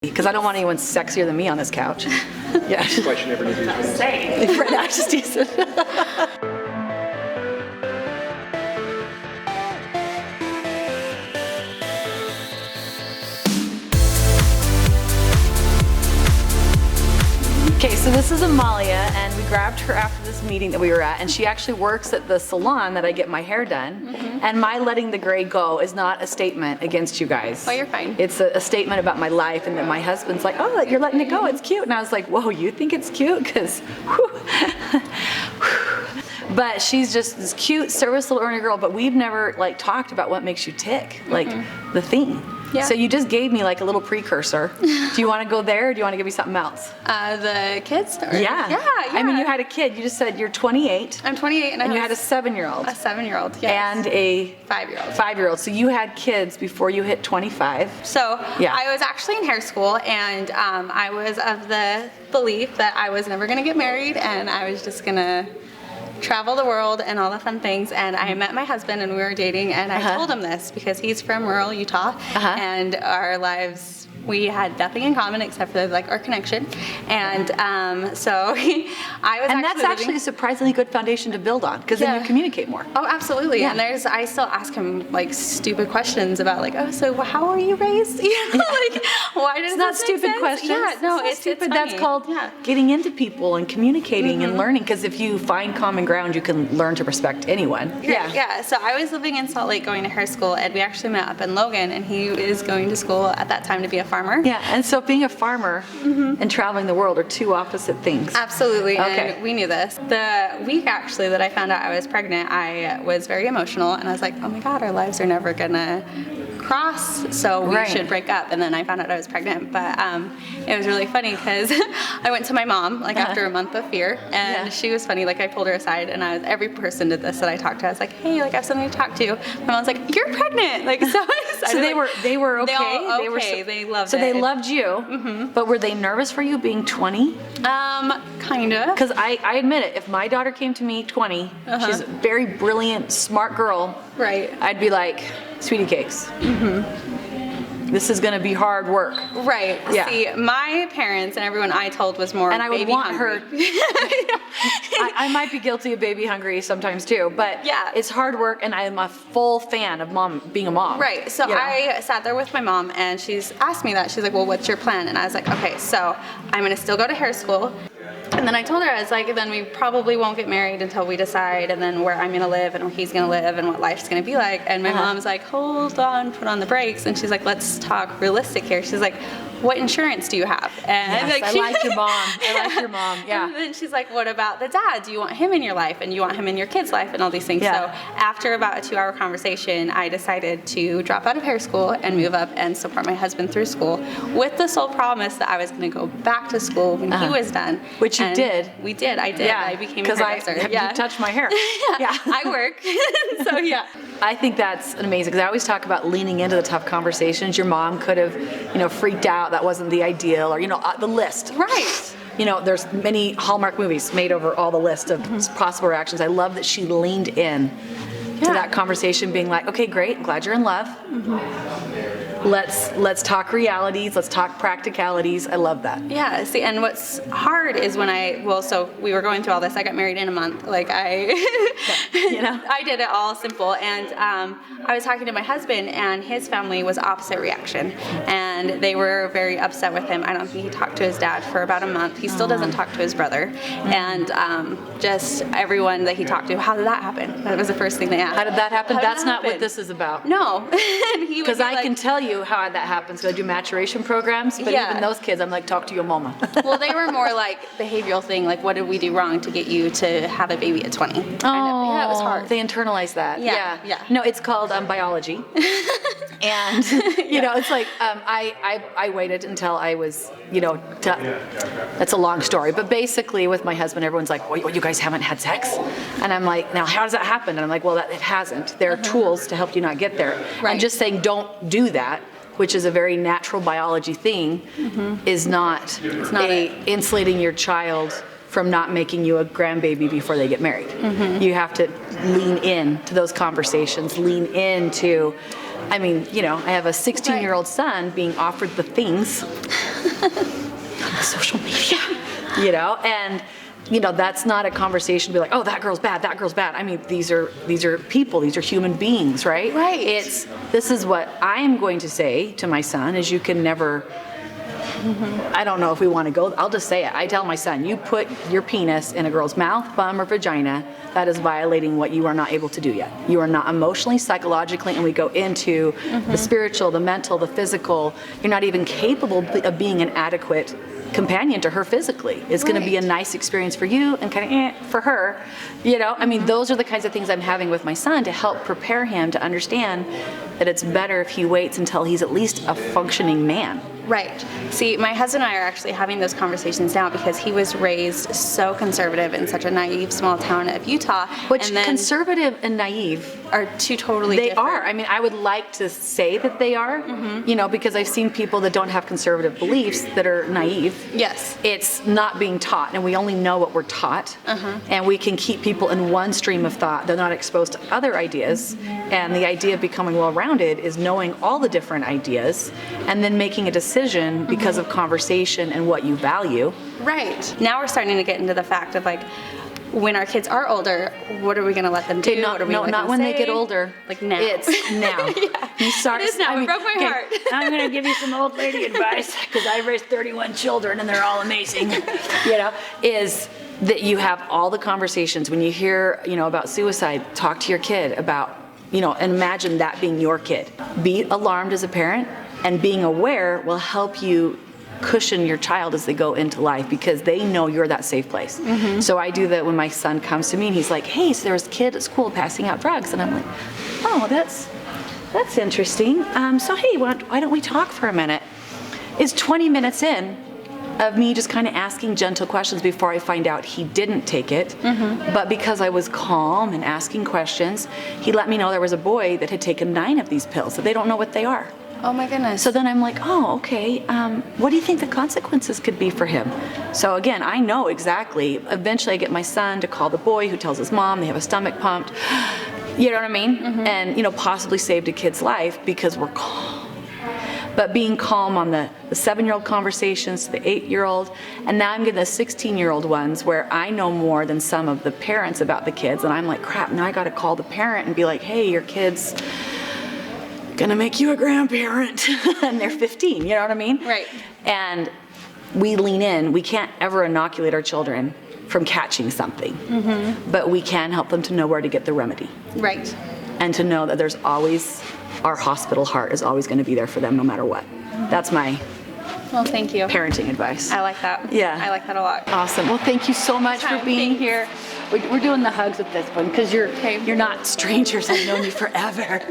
because I don't want anyone sexier than me on this couch. Yeah. Why she never needs these ones. Right now, just decent. Okay, so this is Amalia, and we grabbed her after this meeting that we were at, and she actually works at the salon that I get my hair done. And my letting the gray go is not a statement against you guys. Oh, you're fine. It's a statement about my life, and that my husband's like, oh, you're letting it go, it's cute. And I was like, whoa, you think it's cute? Because, but she's just this cute, service-oriented girl, but we've never like talked about what makes you tick, like the thing. Yeah. So you just gave me like a little precursor. Do you want to go there, or do you want to give me something else? The kids? Yeah. I mean, you had a kid. You just said you're 28. I'm 28 and you had a 7-year-old. A 7-year-old, yes. And a 5-year-old. 5-year-old. So you had kids before you hit 25. So Yeah. I was actually in hair school, and I was of the belief that I was never going to get married, and I was just going to travel the world and all the fun things. And I met my husband and we were dating, and I told him this because he's from rural Utah, and our lives, we had nothing in common except for like our connection. And so I was And that's actually a surprisingly good foundation to build on, because then you communicate more. Oh, absolutely. Yeah. And I still ask him like stupid questions about like, oh, so how were you raised? You know, like, why does It's not this make stupid sense? questions. Yeah, no, it's stupid. It's That's funny. called getting into people and communicating and learning, because if you find common ground, you can learn to respect anyone. Yeah. So I was living in Salt Lake going to hair school, and we actually met up in Logan, and he is going to school at that time to be a farmer. Yeah, and so being a farmer and traveling the world are two opposite things. Absolutely, Okay. and we knew this. The week actually that I found out I was pregnant, I was very emotional, and I was like, oh my God, our lives are never gonna cross, so we should break up. And then I found out I was pregnant, but it was really funny because I went to my mom like after a month of fear, and she was funny. Like I pulled her aside, and every person did this that I talked to. I was like, hey, like I have something to talk to. My mom's like, you're pregnant, like so excited. So they were okay. They were okay. They loved it. So they loved you, but were they nervous for you being 20? Kind of. Because I admit it, if my daughter came to me 20, she's a very brilliant, smart girl. Right. I'd be like, sweetie cakes. This is going to be hard work. Right. Yeah. See, my parents and everyone I told was more And I would baby want hungry. her. I might be guilty of baby hungry sometimes too, but it's hard work, and I'm a full fan of being a mom. Right. So I sat there with my mom, and she's asked me that. She's like, well, what's your plan? And I was like, okay, so I'm going to still go to hair school. And then I told her, I was like, then we probably won't get married until we decide, and then where I'm going to live and where he's going to live and what life's going to be like. And my mom's like, hold on, put on the brakes. And she's like, let's talk realistic here. She's like, what insurance do you have? And Yes, I like your mom. I like your mom. Yeah. And then she's like, what about the dad? Do you want him in your life? And you want him in your kid's life and all these things. Yeah. So after about a 2-hour conversation, I decided to drop out of hair school and move up and support my husband through school with the sole promise that I was going to go back to school when he was done. Which you did. We did. I did. Yeah. I became a hairdresser. Because you touched my hair. Yeah. I work. So yeah. I think that's amazing, because I always talk about leaning into the tough conversations. Your mom could have, freaked out. That wasn't the ideal, or the list. Right. There's many Hallmark movies made over all the list of possible reactions. I love that she leaned in to that conversation, being like, okay, great, I'm glad you're in love. Let's talk realities, let's talk practicalities. I love that. Yeah, see, and what's hard is when so we were going through all this, I got married in a month, like I did it all simple, and I was talking to my husband, and his family was opposite reaction, and they were very upset with him. I don't think he talked to his dad for about a month. He still doesn't talk to his brother, and just everyone that he talked to, how did that happen? That was the first thing they asked. How did that happen? That's not what this is about. No. Because I can tell you how that happens, because I do maturation programs, but even those kids, I'm like, talk to your mama. Well, they were more like behavioral thing, like what did we do wrong to get you to have a baby at 20? Yeah, it was hard. They internalize that. Yeah. No, it's called biology. And, it's like, I waited until I was, that's a long story. But basically with my husband, everyone's like, well, you guys haven't had sex? And I'm like, now how does that happen? And I'm like, well, it hasn't. There are tools to help you not get there. Right. And just saying don't do that, which is a very natural biology thing, is not insulating your child from not making you a grandbaby before they get married. You have to lean in to those conversations, lean into, I have a 16-year-old son being offered the things on the social media, you know, and you know, that's not a conversation to be like, oh, that girl's bad, that girl's bad. I mean, these are people, these are human beings, right? Right. This is what I am going to say to my son is you can never, I don't know if we want to go, I'll just say it. I tell my son, you put your penis in a girl's mouth, bum, or vagina, that is violating what you are not able to do yet. You are not emotionally, psychologically, and we go into the spiritual, the mental, the physical. You're not even capable of being an adequate companion to her physically. It's going to be a nice experience for you and kind of for her, you know. I mean, those are the kinds of things I'm having with my son to help prepare him to understand that it's better if he waits until he's at least a functioning man. Right. See, my husband and I are actually having those conversations now because he was raised so conservative in such a naive small town of Utah. Which and then conservative and naive are two totally they different. are. I mean, I would like to say that they are, you know, because I've seen people that don't have conservative beliefs that are naive. Yes. It's not being taught, and we only know what we're taught, and we can keep people in one stream of thought. They're not exposed to other ideas, and the idea of becoming well-rounded is knowing all the different ideas and then making a decision because of conversation and what you value. Right. Now we're starting to get into the fact of like, when our kids are older, what are we going to let them do? Okay, What are we no, gonna let not them when say? they get older. Like now. It's now. You start. It is now. It broke my heart. I'm going to give you some old lady advice because I've raised 31 children and they're all amazing. You know, is that you have all the conversations when you hear, you know, about suicide. Talk to your kid about, you know, and imagine that being your kid. Be alarmed as a parent, and being aware will help you cushion your child as they go into life because they know you're that safe place. So I do that when my son comes to me and he's like, hey, so there's a kid at school passing out drugs. And I'm like, oh, that's interesting. So hey, why don't we talk for a minute? It's 20 minutes in of me just kind of asking gentle questions before I find out he didn't take it. But because I was calm and asking questions, he let me know there was a boy that had taken 9 of these pills that they don't know what they are. Oh my goodness. So then I'm like, oh, okay, what do you think the consequences could be for him? So again, I know exactly. Eventually I get my son to call the boy who tells his mom they have a stomach pumped. You know what I mean? And, you know, possibly saved a kid's life because we're calm. But being calm on the 7-year-old conversations to the 8-year-old, and now I'm getting the 16-year-old ones where I know more than some of the parents about the kids, and I'm like, crap, now I got to call the parent and be like, hey, your kid's gonna make you a grandparent. And they're 15, you know what I mean? Right. And we lean in. We can't ever inoculate our children from catching something, but we can help them to know where to get the remedy. Right. And to know that there's always, our hospital heart is always gonna be there for them no matter what. That's my Well, thank you. parenting advice. I like that. Yeah. I like that a lot. Awesome. Well, thank you so much for being Thanks. here. We're doing the hugs with this one because you're not strangers. I've known you forever.